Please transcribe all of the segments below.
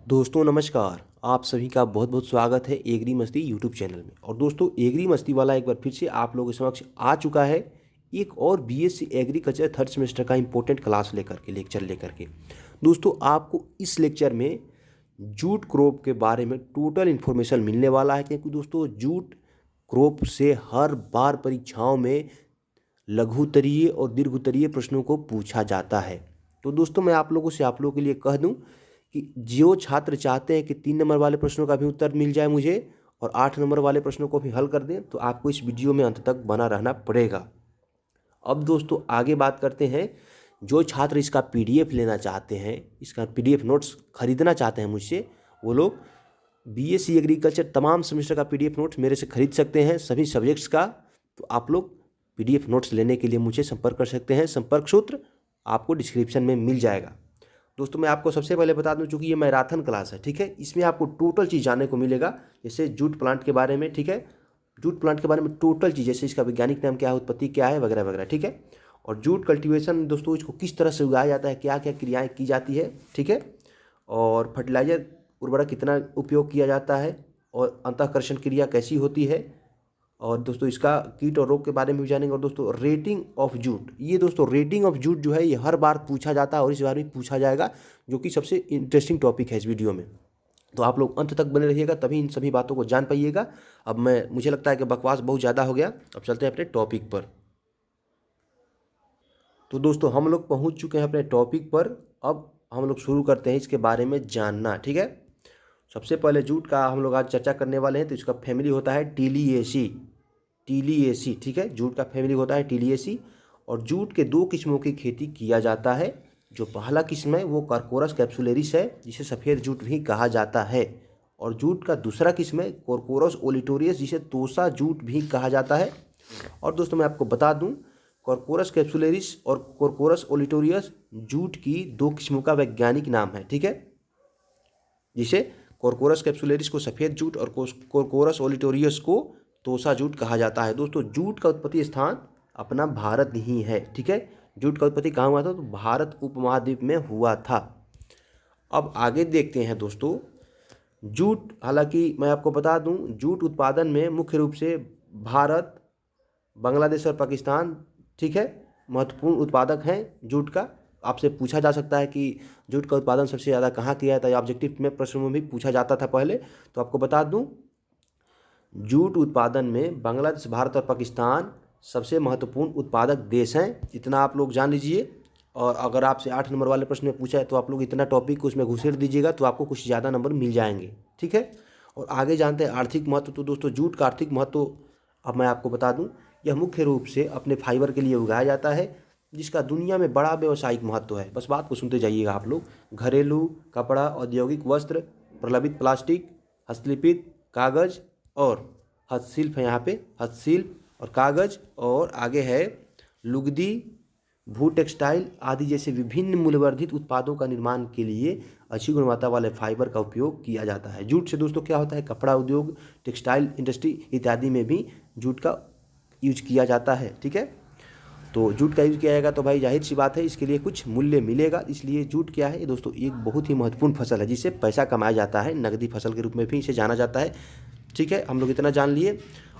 दोस्तों नमस्कार। आप सभी का बहुत बहुत स्वागत है एग्री मस्ती यूट्यूब चैनल में। और दोस्तों एग्री मस्ती वाला एक बार फिर से आप लोगों के समक्ष आ चुका है एक और बीएससी एग्रीकल्चर थर्ड सेमेस्टर का इंपॉर्टेंट क्लास लेक्चर लेकर के। दोस्तों आपको इस लेक्चर में जूट क्रॉप के बारे में टोटल इन्फॉर्मेशन मिलने वाला है, क्योंकि दोस्तों जूट क्रॉप से हर बार परीक्षाओं में लघुत्तरीय और दीर्घोत्तरीय प्रश्नों को पूछा जाता है। तो दोस्तों मैं आप लोगों के लिए कह दूं कि जो छात्र चाहते हैं कि 3 नंबर वाले प्रश्नों का भी उत्तर मिल जाए मुझे और 8 नंबर वाले प्रश्नों को भी हल कर दें, तो आपको इस वीडियो में अंत तक बना रहना पड़ेगा। अब दोस्तों आगे बात करते हैं। जो छात्र इसका पीडीएफ लेना चाहते हैं, इसका पीडीएफ नोट्स खरीदना चाहते हैं मुझसे, वो लोग बीएससी एग्रीकल्चर तमाम सेमेस्टर का पीडीएफ नोट्स मेरे से खरीद सकते हैं, सभी सब्जेक्ट्स का। तो आप लोग पीडीएफ नोट्स लेने के लिए मुझे संपर्क कर सकते हैं। संपर्क सूत्र आपको डिस्क्रिप्शन में मिल जाएगा। दोस्तों मैं आपको सबसे पहले बता दूं, चूंकि ये मैराथन क्लास है, ठीक है, इसमें आपको टोटल चीज़ जानने को मिलेगा। जैसे जूट प्लांट के बारे में, ठीक है, जूट प्लांट के बारे में टोटल चीज़, जैसे इसका वैज्ञानिक नाम क्या है, उत्पत्ति क्या है, वगैरह वगैरह, ठीक है। और जूट कल्टीवेशन दोस्तों, इसको किस तरह से उगाया जाता है, क्या क्या क्रियाएँ की जाती है, ठीक है। और फर्टिलाइजर उर्वरक कितना उपयोग किया जाता है, और अंतःकर्षण क्रिया कैसी होती है। और दोस्तों इसका कीट और रोग के बारे में भी जानेंगे। और दोस्तों रेटिंग ऑफ जूट, ये दोस्तों रेटिंग ऑफ जूट जो है ये हर बार पूछा जाता है और इस बार भी पूछा जाएगा, जो कि सबसे इंटरेस्टिंग टॉपिक है इस वीडियो में। तो आप लोग अंत तक बने रहिएगा, तभी इन सभी बातों को जान पाइएगा। अब मुझे लगता है कि बकवास बहुत ज़्यादा हो गया, अब चलते हैं अपने टॉपिक पर। तो दोस्तों हम लोग पहुँच चुके हैं अपने टॉपिक पर। अब हम लोग शुरू करते हैं इसके बारे में जानना, ठीक है। सबसे पहले जूट का हम लोग आज चर्चा करने वाले हैं। तो इसका फैमिली होता है टीलिएसी, टीलिएसी, ठीक है। जूट का फैमिली होता है टीलिएसी। और जूट के 2 किस्मों की खेती किया जाता है। जो पहला किस्म है वो कॉर्कोरस कैप्सुलेरिस है, जिसे सफ़ेद जूट भी कहा जाता है। और जूट का दूसरा किस्म है कॉर्कोरस ओलिटोरियस, जिसे तोसा जूट भी कहा जाता है। और दोस्तों मैं आपको बता दूं, कॉर्कोरस कैप्सुलेरिस और कॉर्कोरस ओलिटोरियस जूट की 2 किस्मों का वैज्ञानिक नाम है, ठीक है। जिसे कॉर्कोरस कैप्सुलेरिस को सफ़ेद जूट और कॉर्कोरस ओलिटोरियस को तोसा जूट कहा जाता है। दोस्तों जूट का उत्पत्ति स्थान अपना भारत ही है, ठीक है। जूट का उत्पत्ति कहाँ हुआ था, तो भारत उपमहाद्वीप में हुआ था। अब आगे देखते हैं दोस्तों। जूट, हालांकि मैं आपको बता दूं, जूट उत्पादन में मुख्य रूप से भारत, बांग्लादेश और पाकिस्तान, ठीक है, महत्वपूर्ण उत्पादक हैं जूट का। आपसे पूछा जा सकता है कि जूट का उत्पादन सबसे ज़्यादा कहाँ किया जाता है, ऑब्जेक्टिव में प्रश्न में भी पूछा जाता था पहले। तो आपको बता दूं, जूट उत्पादन में बांग्लादेश, भारत और पाकिस्तान सबसे महत्वपूर्ण उत्पादक देश हैं, इतना आप लोग जान लीजिए। और अगर आपसे 8 नंबर वाले प्रश्न में पूछा है तो आप लोग इतना टॉपिक को उसमें घुसेड़ दीजिएगा, तो आपको कुछ ज़्यादा नंबर मिल जाएंगे, ठीक है। और आगे जानते हैं आर्थिक महत्व। तो दोस्तों जूट का आर्थिक महत्व अब मैं आपको बता दूं, यह मुख्य रूप से अपने फाइबर के लिए उगाया जाता है, जिसका दुनिया में बड़ा व्यावसायिक महत्व है। बस बात को सुनते जाइएगा आप लोग। घरेलू, कपड़ा, औद्योगिक वस्त्र, प्रलबित प्लास्टिक, हस्तलिपित कागज़ और हस्तशिल्प है, यहाँ पे हस्तशिल्प और कागज़, और आगे है लुगदी, भू टेक्सटाइल आदि जैसे विभिन्न मूल्यवर्धित उत्पादों का निर्माण के लिए अच्छी गुणवत्ता वाले फाइबर का उपयोग किया जाता है। जूट से दोस्तों क्या होता है, कपड़ा उद्योग, टेक्सटाइल इंडस्ट्री इत्यादि में भी जूट का यूज किया जाता है, ठीक है। तो जूट का यूज किया जाएगा तो भाई जाहिर सी बात है इसके लिए कुछ मूल्य मिलेगा। इसलिए जूट क्या है दोस्तों, एक बहुत ही महत्वपूर्ण फसल है, जिससे पैसा कमाया जाता है, नकदी फसल के रूप में भी इसे जाना जाता है, ठीक है। हम लोग इतना जान लिए।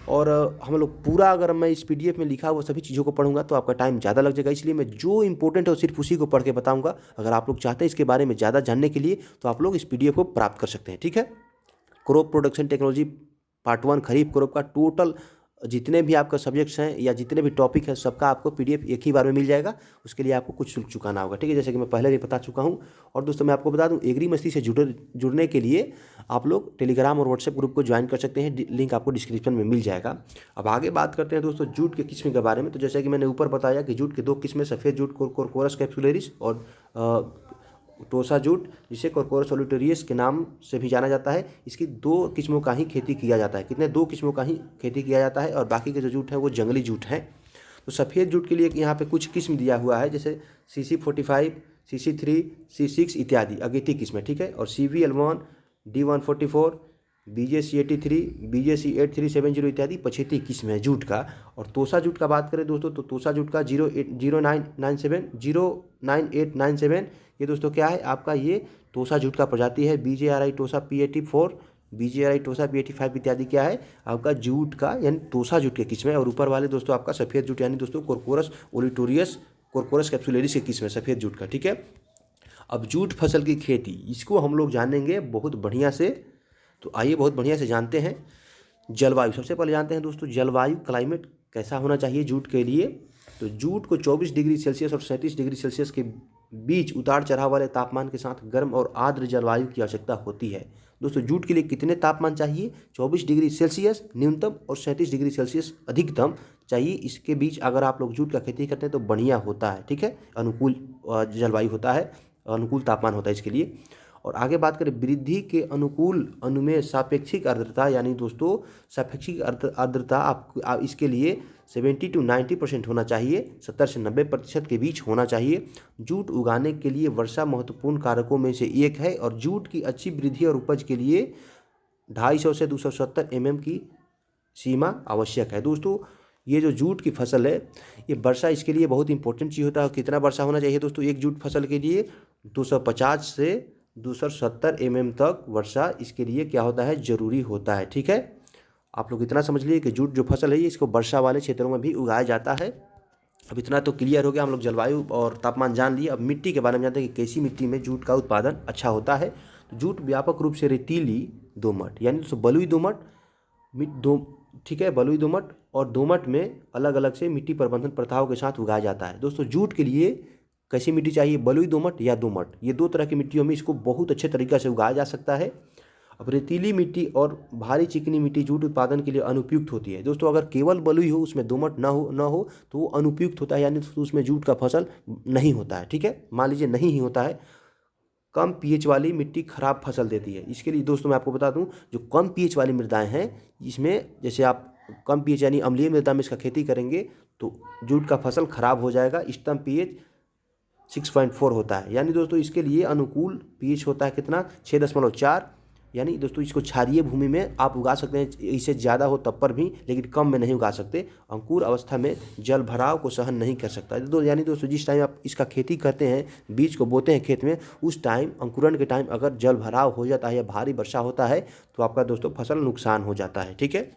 और हम लोग पूरा, अगर मैं इस पीडीएफ में लिखा वो सभी चीज़ों को पढ़ूंगा तो आपका टाइम ज़्यादा लग जाएगा, इसलिए मैं जो इंपॉर्टेंट है सिर्फ उसी को पढ़ के बताऊंगा। अगर आप लोग चाहते हैं इसके बारे में ज़्यादा जानने के लिए तो आप लोग इस पीडीएफ को प्राप्त कर सकते हैं, ठीक है। क्रॉप प्रोडक्शन टेक्नोलॉजी पार्ट 1 खरीफ क्रॉप का टोटल जितने भी आपका सब्जेक्ट्स हैं या जितने भी टॉपिक हैं, सबका आपको पीडीएफ एक ही बार में मिल जाएगा। उसके लिए आपको कुछ शुल्क चुकाना होगा, ठीक है, जैसे कि मैं पहले भी बता चुका हूं। और दोस्तों मैं आपको बता दूं, एग्री मस्ती से जुड़ने के लिए आप लोग टेलीग्राम और व्हाट्सएप ग्रुप को ज्वाइन कर सकते हैं, लिंक आपको डिस्क्रिप्शन में मिल जाएगा। अब आगे बात करते हैं दोस्तों जूट के किस्म के बारे में। तो जैसे कि मैंने ऊपर बताया कि जूट के 2 किस्में, सफ़ेद जूट कॉर्कोरस कैप्सुलेरिस और टोसा जूट, जिसे कॉर्कोरस ओलिटोरियस के नाम से भी जाना जाता है। इसकी 2 किस्मों का ही खेती किया जाता है। कितने, 2 किस्मों का ही खेती किया जाता है, और बाकी के जो जूट है वो जंगली जूट हैं। तो सफ़ेद जूट के लिए यहाँ पे कुछ किस्म दिया हुआ है, जैसे CC45, CC3, C6 इत्यादि अगेती किस्में, ठीक है। और CV11, D144, BJC83, BJC8370 इत्यादि पछेती किस्म है जूट का। और तोसा जूट का बात करें दोस्तों, तो तोसा जूट का 09897, ये दोस्तों क्या है आपका, ये टोसा जूट का प्रजाति है। BJRI टोसा P84, BJRI टोसा P85 इत्यादि क्या है आपका जूट का यानी टोसा जूट के किस्म है। और ऊपर वाले दोस्तों आपका सफ़ेद जूट यानी दोस्तों कोरकोरस ओलिटोरियस कोरकोरस कैप्सुलेरिस के किस्म है सफ़ेद जूट का, ठीक है। अब जूट फसल की खेती इसको हम लोग जानेंगे बहुत बढ़िया से। तो आइए बहुत बढ़िया से जानते हैं। जलवायु सबसे पहले जानते हैं दोस्तों, जलवायु क्लाइमेट कैसा होना चाहिए जूट के लिए। तो जूट को 24 डिग्री सेल्सियस और 37 डिग्री सेल्सियस के बीच उतार चढ़ाव वाले तापमान के साथ गर्म और आर्द्र जलवायु की आवश्यकता होती है। दोस्तों जूट के लिए कितने तापमान चाहिए, 24 डिग्री सेल्सियस न्यूनतम और 37 डिग्री सेल्सियस अधिकतम चाहिए। इसके बीच अगर आप लोग जूट का खेती करते हैं तो बढ़िया होता है, ठीक है। अनुकूल जलवायु होता है, अनुकूल तापमान होता है इसके लिए। और आगे बात करें वृद्धि के अनुकूल अनुमेय सापेक्षिक आर्द्रता यानी दोस्तों सापेक्षिक आर्द्रता आप इसके लिए 70 to 90% होना चाहिए, 70 से 90% के बीच होना चाहिए। जूट उगाने के लिए वर्षा महत्वपूर्ण कारकों में से एक है और जूट की अच्छी वृद्धि और उपज के लिए 250 से 270 mm की सीमा आवश्यक है। दोस्तों ये जो जूट की फसल है ये वर्षा इसके लिए बहुत इंपॉर्टेंट चीज़ होता है। कितना वर्षा होना चाहिए दोस्तों एक जूट फसल के लिए, 250 से 270 mm तक वर्षा इसके लिए क्या होता है जरूरी होता है, ठीक है। आप लोग इतना समझ लीजिए कि जूट जो फसल है ये इसको वर्षा वाले क्षेत्रों में भी उगाया जाता है। अब इतना तो क्लियर हो गया, हम लोग जलवायु और तापमान जान लिए। अब मिट्टी के बारे में जानते हैं कि कैसी मिट्टी में जूट का उत्पादन अच्छा होता है। तो जूट व्यापक रूप से रेतीली दोमट यानी दोस्तों बलुई दोमट ठीक है, बलुई दोमट और दोमट में अलग अलग से मिट्टी प्रबंधन प्रथाओं के साथ उगाया जाता है। दोस्तों जूट के लिए कैसी मिट्टी चाहिए, बलुई दोमट या दोमट, ये दो तरह की मिट्टियों में इसको बहुत अच्छे तरीक़े से उगाया जा सकता है। अब रेतीली मिट्टी और भारी चिकनी मिट्टी जूट उत्पादन के लिए अनुपयुक्त होती है। दोस्तों अगर केवल बलुई हो उसमें दोमट ना हो तो वो अनुपयुक्त होता है यानी तो उसमें जूट का फसल नहीं होता है, ठीक है। मान लीजिए नहीं ही होता है। कम पीएच वाली मिट्टी खराब फसल देती है। इसके लिए दोस्तों मैं आपको बता दूं जो कम पीएच वाली मृदाएं हैं इसमें जैसे आप कम पीएच यानी अम्लीय मृदा में इसका खेती करेंगे तो जूट का फसल खराब हो जाएगा। इष्टतम पीएच 6.4 होता है यानी दोस्तों इसके लिए अनुकूल पीएच होता है कितना 6.4 यानी दोस्तों इसको क्षारीय भूमि में आप उगा सकते हैं, इससे ज़्यादा हो तब पर भी, लेकिन कम में नहीं उगा सकते। अंकुर अवस्था में जल भराव को सहन नहीं कर सकता यानी दोस्तों जिस टाइम आप इसका खेती करते हैं बीज को बोते हैं खेत में उस टाइम अंकुरण के टाइम अगर जल भराव हो जाता है या भारी वर्षा होता है तो आपका दोस्तों फसल नुकसान हो जाता है, ठीक है।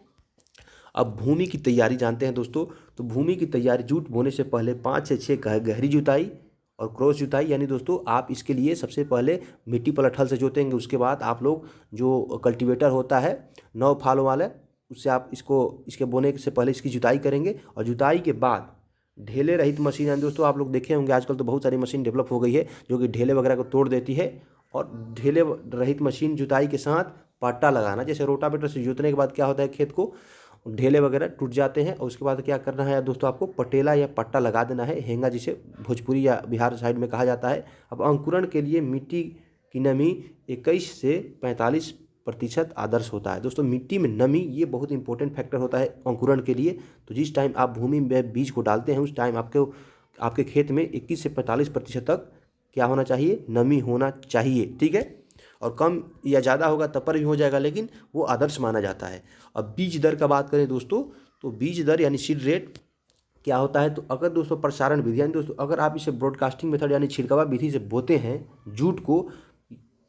अब भूमि की तैयारी जानते हैं दोस्तों। तो भूमि की तैयारी जूट बोने से पहले 5 से 6 गहरी जुताई और क्रॉस जुताई यानी दोस्तों आप इसके लिए सबसे पहले मिट्टी पलट से जोतेंगे। उसके बाद आप लोग जो कल्टीवेटर होता है 9 फालों वाला उससे आप इसके बोने से पहले इसकी जुताई करेंगे। और जुताई के बाद ढेले रहित मशीन यानी दोस्तों आप लोग देखे होंगे आजकल तो बहुत सारी मशीन डेवलप हो गई है जो कि ढेले वगैरह को तोड़ देती है। और ढेले रहित मशीन जुताई के साथ पट्टा लगाना, जैसे रोटावेटर से जोतने के बाद क्या होता है खेत को ढेले वगैरह टूट जाते हैं और उसके बाद क्या करना है दोस्तों आपको पटेला या पट्टा लगा देना है, हेंगा जिसे भोजपुरी या बिहार साइड में कहा जाता है। अब अंकुरण के लिए मिट्टी की नमी 21 से 45% आदर्श होता है। दोस्तों मिट्टी में नमी ये बहुत इंपॉर्टेंट फैक्टर होता है अंकुरण के लिए। तो जिस टाइम आप भूमि में बीज को डालते हैं उस टाइम आपके खेत में 21 से 45% तक क्या होना चाहिए, नमी होना चाहिए, ठीक है। और कम या ज़्यादा होगा तब पर भी हो जाएगा लेकिन वो आदर्श माना जाता है। अब बीज दर का बात करें दोस्तों तो बीज दर यानी सीड रेट क्या होता है। तो अगर दोस्तों प्रसारण विधि यानी दोस्तों अगर आप इसे ब्रॉडकास्टिंग मेथड यानी छिड़कावा विधि से बोते हैं जूट को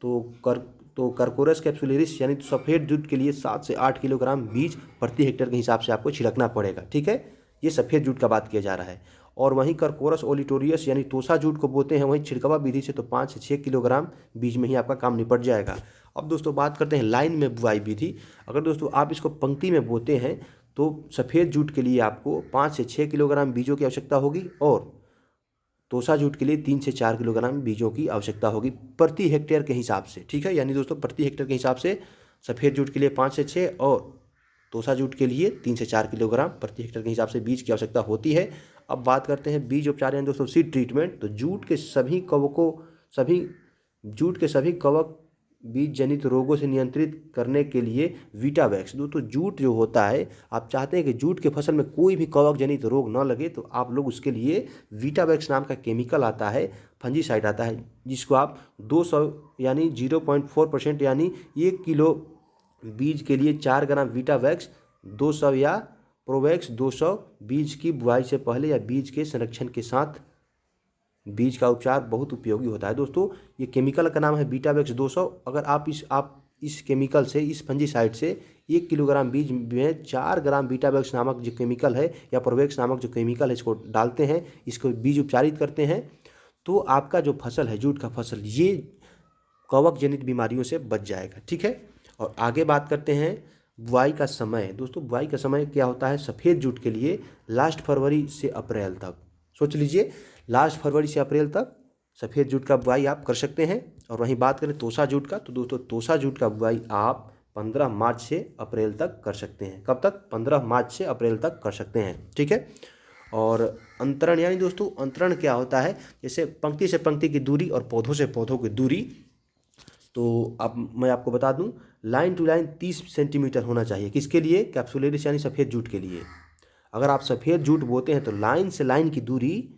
तो करकोरस कैप्सुलेरिस यानी सफ़ेद जूट के लिए 7 से 8 किलोग्राम बीज प्रति हेक्टेयर के हिसाब से आपको छिड़कना पड़ेगा, ठीक है। ये सफ़ेद जूट का बात किया जा रहा है। और वहीं करकोरस ओलिटोरियस यानी तोसा जूट को बोते हैं वहीं छिड़कावा विधि से तो 5 से 6 किलोग्राम बीज में ही आपका काम निपट जाएगा। अब दोस्तों बात करते हैं लाइन में बुआई विधि। अगर दोस्तों आप इसको पंक्ति में बोते हैं तो सफ़ेद जूट के लिए आपको 5 से 6 किलोग्राम बीजों की आवश्यकता होगी और तोसा जूट के लिए 3 से 4 किलोग्राम बीजों की आवश्यकता होगी प्रति हेक्टेयर के हिसाब से, ठीक है। यानी दोस्तों प्रति हेक्टेयर के हिसाब से सफ़ेद जूट के लिए 5 से 6 और तोसा जूट के लिए 3 से 4 किलोग्राम प्रति हेक्टेयर के हिसाब से बीज की आवश्यकता होती है। अब बात करते हैं बीज उपचार यानी दोस्तों सीड ट्रीटमेंट। तो जूट के सभी कवक बीज जनित रोगों से नियंत्रित करने के लिए वीटावैक्स। दोस्तों जूट जो होता है आप चाहते हैं कि जूट के फसल में कोई भी कवक जनित रोग न लगे तो आप लोग उसके लिए वीटावैक्स नाम का केमिकल आता है, फंजीसाइड आता है, जिसको आप 200 यानी 0.4% यानी 1 किलो बीज के लिए 4 ग्राम वीटावैक्स 200 या प्रोवैक्स 200 बीज की बुआई से पहले या बीज के संरक्षण के साथ बीज का उपचार बहुत उपयोगी होता है दोस्तों। ये केमिकल का नाम है बीटावेक्स 200। अगर आप इस केमिकल से, इस फंजीसाइड से 1 किलोग्राम बीज में 4 ग्राम बीटावेक्स नामक जो केमिकल है या प्रोवेक्स नामक जो केमिकल है इसको डालते हैं, इसको बीज उपचारित करते हैं, तो आपका जो फसल है जूट का फसल, ये कवक जनित बीमारियों से बच जाएगा। ठीक है। और आगे बात करते हैं बुआई का समय। दोस्तों बुआई का समय क्या होता है सफ़ेद जूट के लिए? लास्ट फरवरी से अप्रैल तक। सोच लीजिए, लास्ट फरवरी से अप्रैल तक सफ़ेद जूट का बुआई आप कर सकते हैं। और वहीं बात करें तोसा जूट का, तो दोस्तों तोसा जूट का बुआई आप 15 मार्च से अप्रैल तक कर सकते हैं। कब तक? 15 मार्च से अप्रैल तक कर सकते हैं। ठीक है। और अंतरण, यानी दोस्तों अंतरण क्या होता है? जैसे पंक्ति से पंक्ति की दूरी और पौधों से पौधों की दूरी, तो अब मैं आपको बता दूं, लाइन टू लाइन 30 सेंटीमीटर होना चाहिए। किसके लिए? कैप्सुलरिस यानी सफ़ेद जूट के लिए। अगर आप सफ़ेद जूट बोते हैं तो लाइन से लाइन की दूरी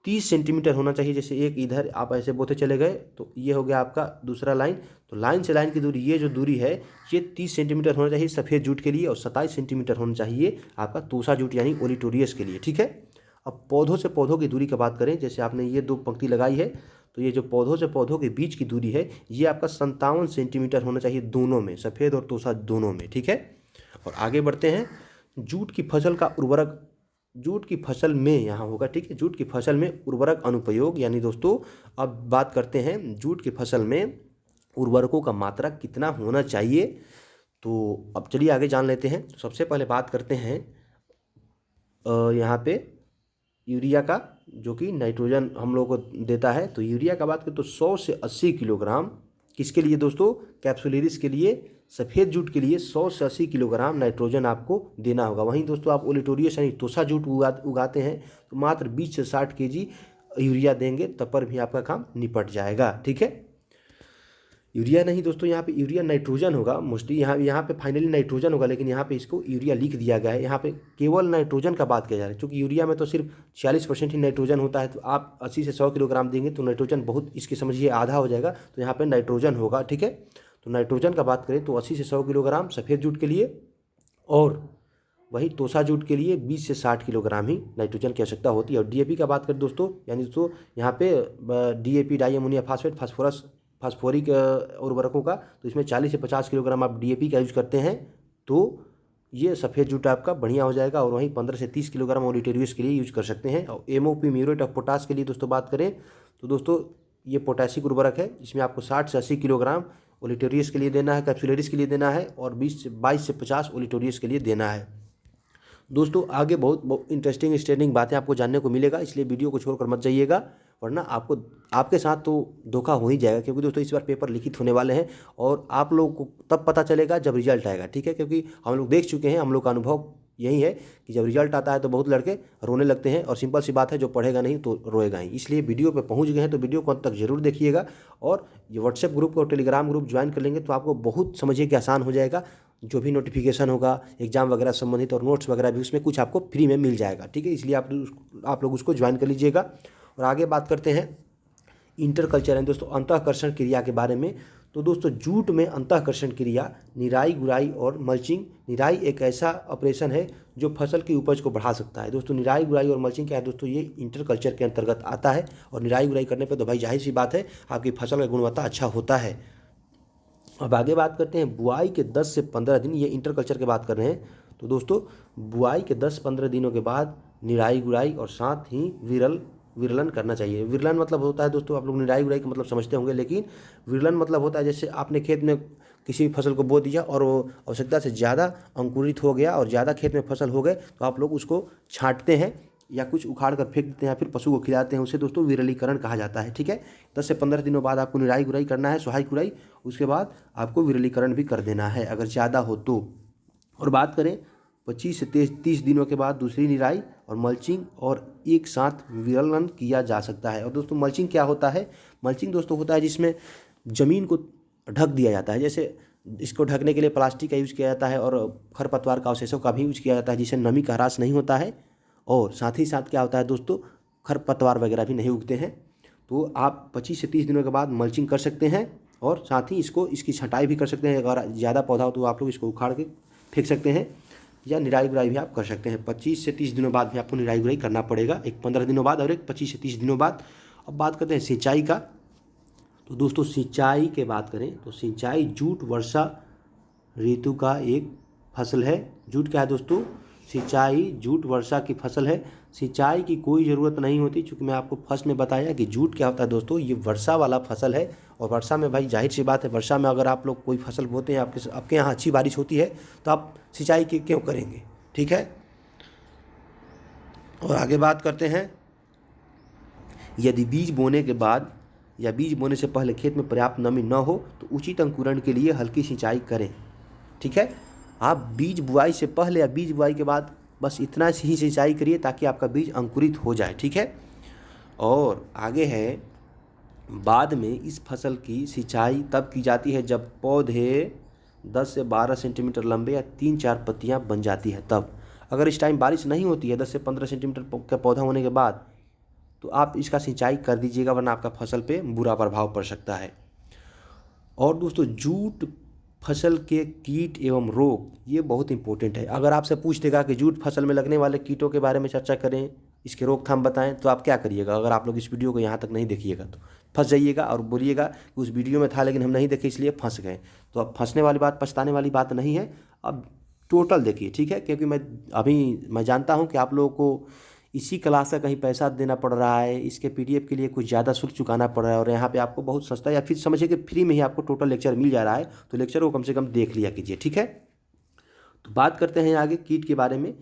30 सेंटीमीटर होना चाहिए। जैसे एक इधर आप ऐसे बोते चले गए तो ये हो गया आपका दूसरा लाइन, तो लाइन से लाइन की दूरी, ये जो दूरी है ये 30 सेंटीमीटर होना चाहिए सफ़ेद जूट के लिए, और 27 सेंटीमीटर होना चाहिए आपका तोसा जूट यानी ओलिटोरियस के लिए। ठीक है। अब पौधों से पौधों की दूरी की बात करें, जैसे आपने ये 2 पंक्ति लगाई है, तो ये जो पौधों से पौधों के बीच की दूरी है ये आपका 57 सेंटीमीटर होना चाहिए दोनों में, सफ़ेद और तोसा दोनों में। ठीक है। और आगे बढ़ते हैं, जूट की फसल का उर्वरक, जूट की फसल में यहाँ होगा। ठीक है। जूट की फसल में उर्वरक अनुपयोग, यानी दोस्तों अब बात करते हैं जूट की फसल में उर्वरकों का मात्रा कितना होना चाहिए। तो अब चलिए आगे जान लेते हैं। तो सबसे पहले बात करते हैं यहाँ पे यूरिया का, जो कि नाइट्रोजन हम लोग को देता है। तो यूरिया का बात करें तो 100 से 80 किलोग्राम किसके लिए दोस्तों? कैप्सुलरिस के लिए, सफ़ेद जूट के लिए 100 से 80 किलोग्राम नाइट्रोजन आपको देना होगा। वहीं दोस्तों आप ओलिटोरियस यानी तोसा जूट उगाते हैं तो मात्र 20 से 60 केजी यूरिया देंगे, तब पर भी आपका काम निपट जाएगा। ठीक है। यूरिया नहीं दोस्तों, यहाँ पे यूरिया नाइट्रोजन होगा मोस्टली, यहाँ पे फाइनली नाइट्रोजन होगा, लेकिन यहाँ पे इसको यूरिया लिख दिया गया है। यहाँ पे केवल नाइट्रोजन का बात किया जा रहा है, क्योंकि यूरिया में तो सिर्फ 40% ही नाइट्रोजन होता है। तो आप 80 से 100 किलोग्राम देंगे तो नाइट्रोजन बहुत, इसके समझिए आधा हो जाएगा, तो यहाँ पर नाइट्रोजन होगा। ठीक है। तो नाइट्रोजन का बात करें तो 80 से 100 किलोग्राम सफ़ेद जूट के लिए, और वही तोसा जूट के लिए 20 से 60 किलोग्राम ही नाइट्रोजन की आवश्यकता होती है। और डीएपी का बात करें दोस्तों, यानी दोस्तों यहाँ पे DAP di ammonia phosphate phosphoric उर्वरकों का, तो इसमें 40 से 50 किलोग्राम आप डीएपी का यूज करते हैं तो ये सफ़ेद जूट आपका बढ़िया हो जाएगा। और वहीं 15 से 30 किलोग्राम ओलिटोरियस के लिए यूज कर सकते हैं। और एमओपी म्यूरेट ऑफ पोटास के लिए दोस्तों बात करें तो दोस्तों ये पोटेशिक उर्वरक है, जिसमें आपको 60 से 80 किलोग्राम ओलिटोरियस के लिए देना है, कैप्सुलरिस के लिए देना है, और 22 से 50 ओलिटोरियस के लिए देना है। दोस्तों आगे बहुत इंटरेस्टिंग बातें आपको जानने को मिलेगा, इसलिए वीडियो को छोड़कर मत जाइएगा, वरना आपके साथ तो धोखा हो ही जाएगा। क्योंकि दोस्तों इस बार पेपर लिखित होने वाले हैं और आप लोगों को तब पता चलेगा जब रिजल्ट आएगा। ठीक है। क्योंकि हम लोग देख चुके हैं, हम लोग का अनुभव यही है कि जब रिजल्ट आता है तो बहुत लड़के रोने लगते हैं, और सिंपल सी बात है, जो पढ़ेगा नहीं तो रोएगा ही। इसलिए वीडियो पे पहुंच गए हैं तो वीडियो को अंत तक जरूर देखिएगा, और ये व्हाट्सएप ग्रुप और टेलीग्राम ग्रुप ज्वाइन कर लेंगे तो आपको बहुत समझिए कि आसान हो जाएगा। जो भी नोटिफिकेशन होगा एग्जाम वगैरह संबंधित और नोट्स वगैरह भी उसमें कुछ आपको फ्री में मिल जाएगा। ठीक है। इसलिए आप लोग उसको ज्वाइन कर लीजिएगा। और आगे बात करते हैं इंटरकल्चर है दोस्तों, अंतःकर्षण क्रिया के बारे में। तो दोस्तों जूट में अंतःकर्षण क्रिया, निराई गुड़ाई और मल्चिंग। निराई एक ऐसा ऑपरेशन है जो फसल की उपज को बढ़ा सकता है। दोस्तों निराई गुड़ाई और मल्चिंग क्या है दोस्तों? ये इंटरकल्चर के अंतर्गत आता है। और निराई गुड़ाई करने पर तो भाई जाहिर सी बात है आपकी फसल का गुणवत्ता अच्छा होता है। अब आगे बात करते हैं बुआई के 10 से 15 दिन, ये इंटरकल्चर की बात कर रहे हैं। तो दोस्तों बुआई के 10-15 दिनों के बाद निराई गुड़ाई और साथ ही विरलन करना चाहिए। विरलन मतलब होता है दोस्तों, आप लोग निराई गुड़ाई का मतलब समझते होंगे, लेकिन विरलन मतलब होता है जैसे आपने खेत में किसी फसल को बो दिया और वो आवश्यकता से ज़्यादा अंकुरित हो गया और ज़्यादा खेत में फसल हो गए, तो आप लोग उसको छांटते हैं या कुछ उखाड़ कर फेंक देते हैं या फिर पशु को खिलाते हैं, उसे दोस्तों विरलीकरण कहा जाता है। ठीक है। 10 से 15 दिनों बाद आपको निराई गुड़ाई करना है, सुहाई गुड़ाई, उसके बाद आपको विरलीकरण भी कर देना है अगर ज़्यादा हो तो। और बात करें 25 से 30 दिनों के बाद दूसरी निराई और मल्चिंग और एक साथ विरलन किया जा सकता है। और दोस्तों मल्चिंग क्या होता है? मल्चिंग दोस्तों होता है जिसमें ज़मीन को ढक दिया जाता है। जैसे इसको ढकने के लिए प्लास्टिक का यूज़ किया जाता है और खरपतवार का अवशेषों का भी यूज़ किया जाता है, जिससे नमी का ह्रास नहीं होता है, और साथ ही साथ क्या होता है दोस्तों, खरपतवार वगैरह भी नहीं उगते हैं। तो आप 25 से 30 दिनों के बाद मल्चिंग कर सकते हैं, और साथ ही इसकी छंटाई भी कर सकते हैं। अगर ज़्यादा पौधा हो तो आप लोग इसको उखाड़ के फेंक सकते हैं, या निराई गुड़ाई भी आप कर सकते हैं। 25 से 30 दिनों बाद भी आपको निराई गुड़ाई करना पड़ेगा, एक 15 दिनों बाद और एक 25 से 30 दिनों बाद। अब बात करते हैं सिंचाई का। तो दोस्तों सिंचाई के बात करें तो सिंचाई जूट वर्षा ऋतु का एक फसल है। जूट क्या है दोस्तों? सिंचाई जूट वर्षा की फसल है। सिंचाई की कोई ज़रूरत नहीं होती, चूँकि मैं आपको फर्स्ट में बताया कि जूट क्या होता है दोस्तों, ये वर्षा वाला फसल है। और वर्षा में भाई जाहिर सी बात है, वर्षा में अगर आप लोग कोई फसल बोते हैं, आपके यहाँ अच्छी बारिश होती है तो आप सिंचाई की क्यों करेंगे, ठीक है। और आगे बात करते हैं, यदि बीज बोने के बाद या बीज बोने से पहले खेत में पर्याप्त नमी न हो तो उचित अंकुरण के लिए हल्की सिंचाई करें, ठीक है। आप बीज बुआई से पहले या बीज बुआई के बाद बस इतना ही सिंचाई करिए ताकि आपका बीज अंकुरित हो जाए, ठीक है। और आगे है, बाद में इस फसल की सिंचाई तब की जाती है जब पौधे 10 से 12 सेंटीमीटर लंबे या 3-4 पत्तियां बन जाती है तब। अगर इस टाइम बारिश नहीं होती है 10 से 15 सेंटीमीटर का पौधा होने के बाद, तो आप इसका सिंचाई कर दीजिएगा, वरना आपका फसल पे बुरा प्रभाव पड़ सकता है। और दोस्तों जूट फसल के कीट एवं रोग ये बहुत इंपॉर्टेंट है। अगर आपसे पूछ देगा कि जूट फसल में लगने वाले कीटों के बारे में चर्चा करें, इसके रोकथाम बताएं, तो आप क्या करिएगा? अगर आप लोग इस वीडियो को यहाँ तक नहीं देखिएगा तो फंस जाइएगा और बोलिएगा कि उस वीडियो में था लेकिन हम नहीं देखे इसलिए फंस गए। तो अब फंसने वाली बात, पछताने वाली बात नहीं है। अब टोटल देखिए, ठीक है, क्योंकि मैं जानता हूँ कि आप लोगों को इसी क्लास का कहीं पैसा देना पड़ रहा है, इसके पीडीएफ के लिए कुछ ज़्यादा शुल्क चुकाना पड़ रहा है, और यहाँ पे आपको बहुत सस्ता या फिर समझिए कि फ्री में ही आपको टोटल लेक्चर मिल जा रहा है। तो लेक्चर को कम से कम देख लिया कीजिए, ठीक है। तो बात करते हैं आगे कीट के बारे में।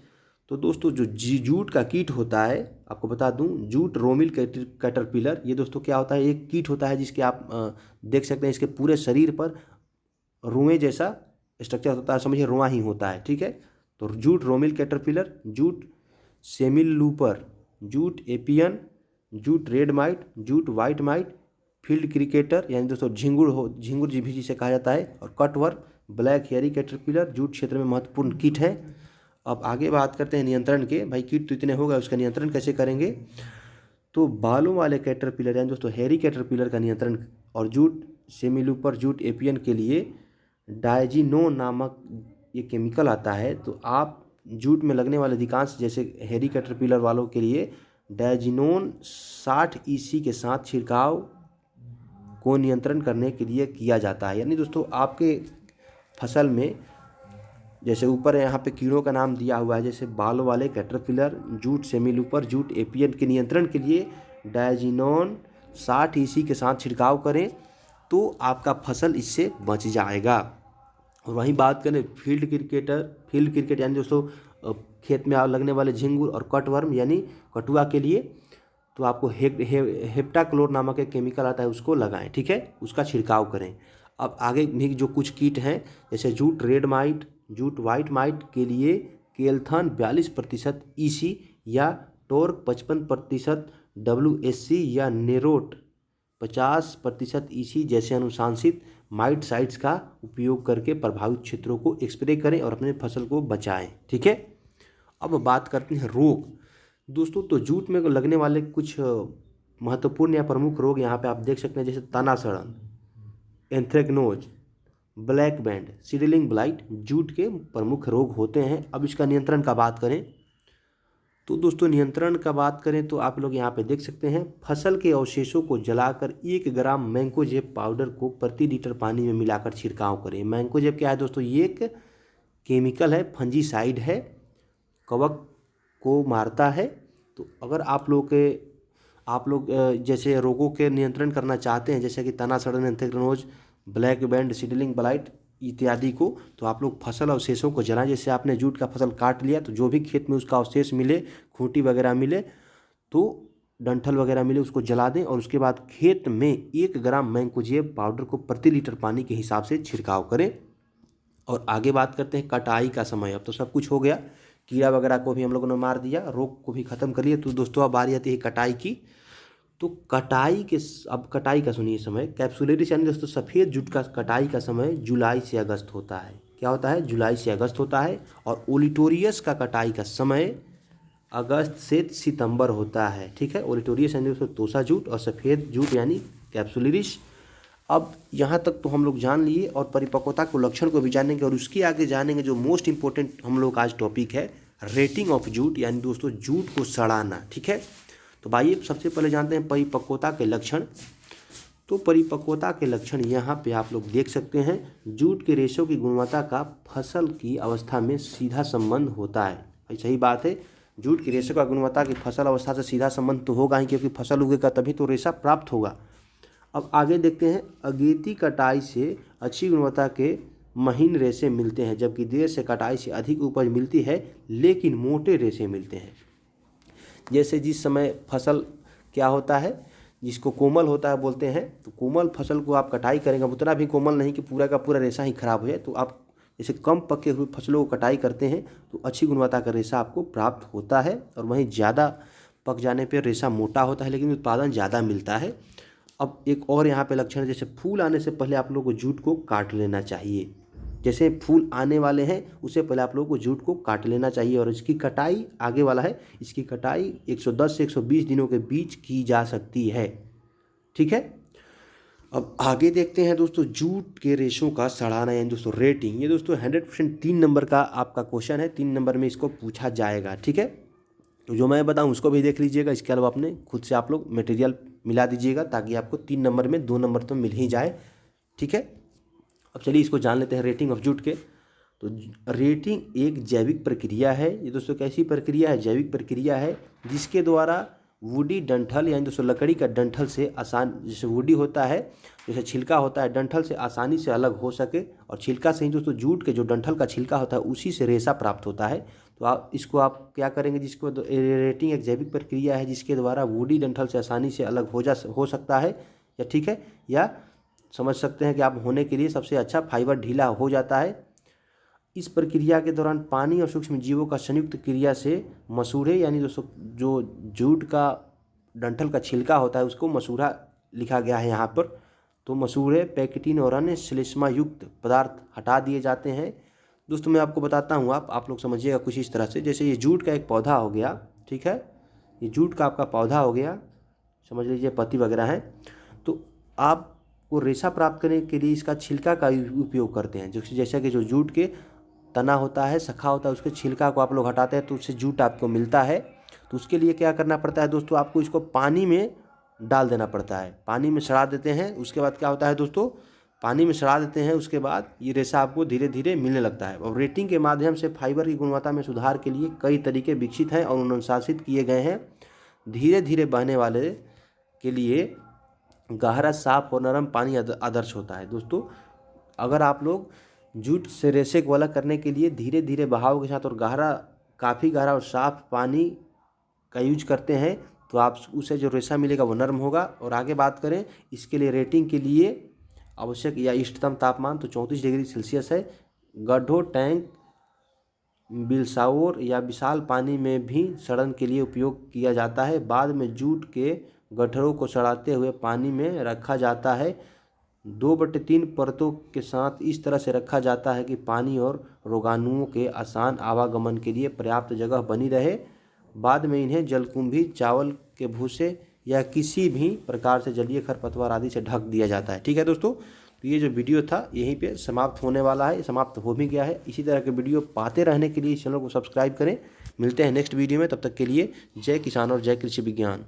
तो दोस्तों जो जूट का कीट होता है, आपको बता दूं, जूट रोमिल कैटरपिलर, ये दोस्तों क्या होता है, एक कीट होता है जिसके आप देख सकते हैं, इसके पूरे शरीर पर रुएं जैसा स्ट्रक्चर होता है, समझिए रुआ ही होता है, ठीक है। तो जूट रोमिल caterpillar, jute semilooper, jute apion, jute red mite, jute white mite, field cricketer यानी दोस्तों झिंगुर भी जिसे कहा जाता है, और cutworm, black hairy caterpillar jute क्षेत्र में महत्वपूर्ण कीट है। अब आगे बात करते हैं नियंत्रण के। भाई कीट तो इतने हो गए, उसका नियंत्रण कैसे करेंगे? तो बालों वाले कैटरपिलर यानी दोस्तों हेयरी कैटरपिलर का नियंत्रण और जूट सेमिलूपर, जूट एपियन के लिए डायजिनोन नामक ये केमिकल आता है। तो आप जूट में लगने वाले अधिकांश जैसे हेयरी कैटरपिलर वालों के लिए डायजिनोन 60 EC के साथ छिड़काव को नियंत्रण करने के लिए किया जाता है। यानी दोस्तों आपके फसल में जैसे ऊपर यहाँ पे कीड़ों का नाम दिया हुआ है, जैसे बालों वाले caterpillar, jute semilooper, jute APN के नियंत्रण के लिए डायजिनोन 60 EC के साथ छिड़काव करें तो आपका फसल इससे बच जाएगा। और वहीं बात करें फील्ड क्रिकेट यानी दोस्तों खेत में लगने वाले झिंगुर और कटवर्म यानी कटुआ के लिए, तो आपको हेप्टाक्लोर नामक एक केमिकल आता है, उसको लगाएं, ठीक है, उसका छिड़काव करें। अब आगे भी जो कुछ कीट हैं जैसे jute red mite, jute white might के लिए केल्थन 42% EC या टोर्क 55% WSC या नेरोट 50% EC जैसे अनुशंसित माइट साइट्स का उपयोग करके प्रभावित क्षेत्रों को स्प्रे करें और अपने फसल को बचाएं, ठीक है। अब बात करते हैं रोग। दोस्तों तो जूट में लगने वाले कुछ महत्वपूर्ण या प्रमुख रोग यहाँ पे आप देख सकते हैं, जैसे तना सड़न, anthracnose, black band, seedling blight jute के प्रमुख रोग होते हैं। अब इसका नियंत्रण का बात करें तो दोस्तों नियंत्रण का बात करें तो आप लोग यहाँ पे देख सकते हैं, फसल के अवशेषों को जलाकर 1 ग्राम मैंकोजेब पाउडर को प्रति लीटर पानी में मिलाकर छिड़काव करें। मैंकोजेब क्या है दोस्तों? ये एक केमिकल है, फंजीसाइड है, कवक को मारता है। तो अगर आप लोग जैसे रोगों के नियंत्रण करना चाहते हैं, जैसे कि तना सड़न, anthracnose, black band, seedling blight इत्यादि को, तो आप लोग फसल अवशेषों को जलाएं। जैसे आपने जूट का फसल काट लिया तो जो भी खेत में उसका अवशेष मिले, खूंटी वगैरह मिले, तो डंठल वगैरह मिले, उसको जला दें और उसके बाद खेत में 1 ग्राम मैंकोजेब पाउडर को प्रति लीटर पानी के हिसाब से छिड़काव करें। और आगे बात करते हैं कटाई का समय। अब तो सब कुछ हो गया, कीड़ा वगैरह को भी हम लोगों ने मार दिया, रोग को भी ख़त्म कर लिया। तो दोस्तों अब बारी आती है कटाई की। तो कटाई का सुनिए समय। कैप्सुलरिस यानी दोस्तों सफ़ेद जूट का कटाई का समय जुलाई से अगस्त होता है। क्या होता है? जुलाई से अगस्त होता है। और ओलिटोरियस का कटाई का समय अगस्त से सितंबर होता है, ठीक है। ओलिटोरियस यानी दोस्तों तोसा जूट और सफ़ेद जूट यानी कैप्सुलरिस। अब यहाँ तक तो हम लोग जान लिए और परिपक्वता को लक्षण को भी जानेंगे, और उसके आगे जानेंगे जो मोस्ट इंपॉर्टेंट हम लोग आज टॉपिक है, रेटिंग ऑफ जूट यानी दोस्तों जूट को सड़ाना, ठीक है। तो भाई सबसे पहले जानते हैं परिपक्वता के लक्षण। तो परिपक्वता के लक्षण यहाँ पे आप लोग देख सकते हैं। जूट के रेशों की गुणवत्ता का फसल की अवस्था में सीधा संबंध होता है। भाई सही बात है, जूट की रेशों का गुणवत्ता की फसल अवस्था से सीधा संबंध तो होगा ही, क्योंकि फसल उगेगा तभी तो रेशा प्राप्त होगा। अब आगे देखते हैं, अगेती कटाई से अच्छी गुणवत्ता के महीन रेशे मिलते हैं, जबकि देर से कटाई से अधिक उपज मिलती है लेकिन मोटे रेशे मिलते हैं। जैसे जिस समय फसल क्या होता है, जिसको कोमल होता है बोलते हैं, तो कोमल फसल को आप कटाई करेंगे, उतना भी कोमल नहीं कि पूरा का पूरा रेशा ही खराब हो जाए, तो आप जैसे कम पके हुए फसलों को कटाई करते हैं तो अच्छी गुणवत्ता का रेशा आपको प्राप्त होता है। और वहीं ज़्यादा पक जाने पर रेशा मोटा होता है लेकिन उत्पादन ज़्यादा मिलता है। अब एक और यहाँ पे लक्षण है, जैसे फूल आने से पहले आप लोगों को जूट को काट लेना चाहिए। जैसे फूल आने वाले हैं उससे पहले आप लोगों को जूट को काट लेना चाहिए। और इसकी कटाई आगे वाला है, इसकी कटाई 110 से 120 दिनों के बीच की जा सकती है। ठीक है, अब आगे देखते हैं दोस्तों, जूट के रेशों का सड़ाना यानी दोस्तों रेटिंग। ये दोस्तों 100% 3 नंबर का आपका क्वेश्चन है, 3 नंबर में इसको पूछा जाएगा। ठीक है, तो जो मैं बताऊं उसको भी देख लीजिएगा, इसके अलावा अपने खुद से आप लोग मटेरियल मिला दीजिएगा ताकि आपको 3 नंबर में 2 नंबर तो मिल ही जाए। ठीक है, अब चलिए इसको जान लेते हैं रेटिंग ऑफ जूट के। तो रेटिंग एक जैविक प्रक्रिया है। ये दोस्तों कैसी प्रक्रिया है, जैविक प्रक्रिया है, जिसके द्वारा वुडी डंठल यानी दोस्तों लकड़ी का डंठल से आसान, जैसे वुडी होता है, जैसे छिलका होता है, डंठल से आसानी से अलग हो सके। और छिलका से ही दोस्तों जूट के जो डंठल का छिलका होता है उसी से रेशा प्राप्त होता है। तो आप क्या करेंगे, जिसको रेटिंग एक जैविक प्रक्रिया है जिसके द्वारा वुडी डंठल से आसानी से अलग हो सकता है, या ठीक है, या समझ सकते हैं कि आप होने के लिए सबसे अच्छा फाइबर ढीला हो जाता है। इस प्रक्रिया के दौरान पानी और सूक्ष्म जीवों का संयुक्त क्रिया से मसूड़े यानी दोस्तों जो जूट का डंठल का छिलका होता है उसको मसूड़ा लिखा गया है यहाँ पर। तो मसूड़े, पैकेटिन और अन्य श्लेष्मा युक्त पदार्थ हटा दिए जाते हैं। दोस्तों मैं आपको बताता हूँ, आप लोग समझिएगा कुछ इस तरह से। जैसे ये जूट का एक पौधा हो गया, ठीक है, ये जूट का आपका पौधा हो गया, समझ लीजिए पत्ती वगैरह है। तो आप वो रेशा प्राप्त करने के लिए इसका छिलका का उपयोग करते हैं। जैसा कि जो जूट के तना होता है, शाखा होता है, उसके छिलका को आप लोग हटाते हैं तो उससे जूट आपको मिलता है। तो उसके लिए क्या करना पड़ता है दोस्तों, आपको इसको पानी में डाल देना पड़ता है, पानी में सड़ा देते हैं। उसके बाद क्या होता है दोस्तों, पानी में सड़ा देते हैं, उसके बाद ये रेशा आपको धीरे धीरे मिलने लगता है। और रेटिंग के माध्यम से फाइबर की गुणवत्ता में सुधार के लिए कई तरीके विकसित हैं और अनुशासित किए गए हैं। धीरे धीरे बहने वाले के लिए गहरा, साफ और नरम पानी आदर्श होता है। दोस्तों अगर आप लोग जूट से रेशे को अलग करने के लिए धीरे धीरे बहाव के साथ और काफ़ी गहरा और साफ पानी का यूज करते हैं तो आप उसे जो रेशा मिलेगा वो नरम होगा। और आगे बात करें इसके लिए रेटिंग के लिए आवश्यक या इष्टतम तापमान तो 34 डिग्री सेल्सियस है। गड्ढों, टैंक, बिलसाओर या विशाल पानी में भी सड़न के लिए उपयोग किया जाता है। बाद में जूट के गट्ठरों को सड़ाते हुए पानी में रखा जाता है। 2/3 परतों के साथ इस तरह से रखा जाता है कि पानी और रोगाणुओं के आसान आवागमन के लिए पर्याप्त जगह बनी रहे। बाद में इन्हें जलकुंभी, चावल के भूसे या किसी भी प्रकार से जलीय खरपतवार आदि से ढक दिया जाता है। ठीक है दोस्तों, तो ये जो वीडियो था यहीं पे समाप्त होने वाला है, समाप्त हो भी गया है। इसी तरह के वीडियो पाते रहने के लिए इस चैनल को सब्सक्राइब करें। मिलते हैं नेक्स्ट वीडियो में, तब तक के लिए जय किसान और जय कृषि विज्ञान।